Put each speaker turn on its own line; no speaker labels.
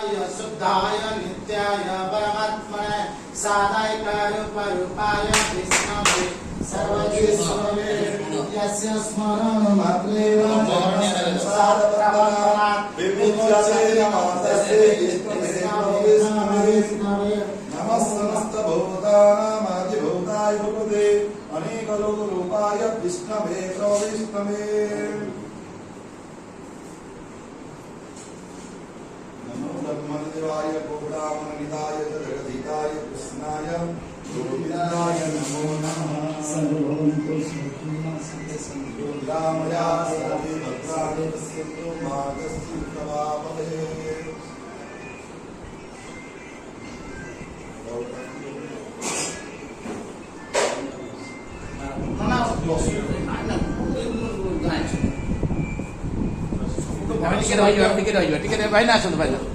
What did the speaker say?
शुद्धाय नित्याय परमात्मने सादायकाय रूपाय विष्णवे सर्वजीवने यस्य स्मरणं मात्रेण साधप्रवणात् विमुच्यते नमस्ते विष्णवे नमः समस्तभूतानामादिभूताय भूते अनेकलोकरूपाय विष्णवे विष्णवे ब्रह्मदेवाय गोब्राह्मणिताय जगदीताय कृष्णाय गोविन्दाय नमो नमः सर्वभूतो रामया सर्वे भद्राणि पश्यन्तु मा कश्चित् प्रभावये
Tiket ayo, tiket ayo, tiket ayo,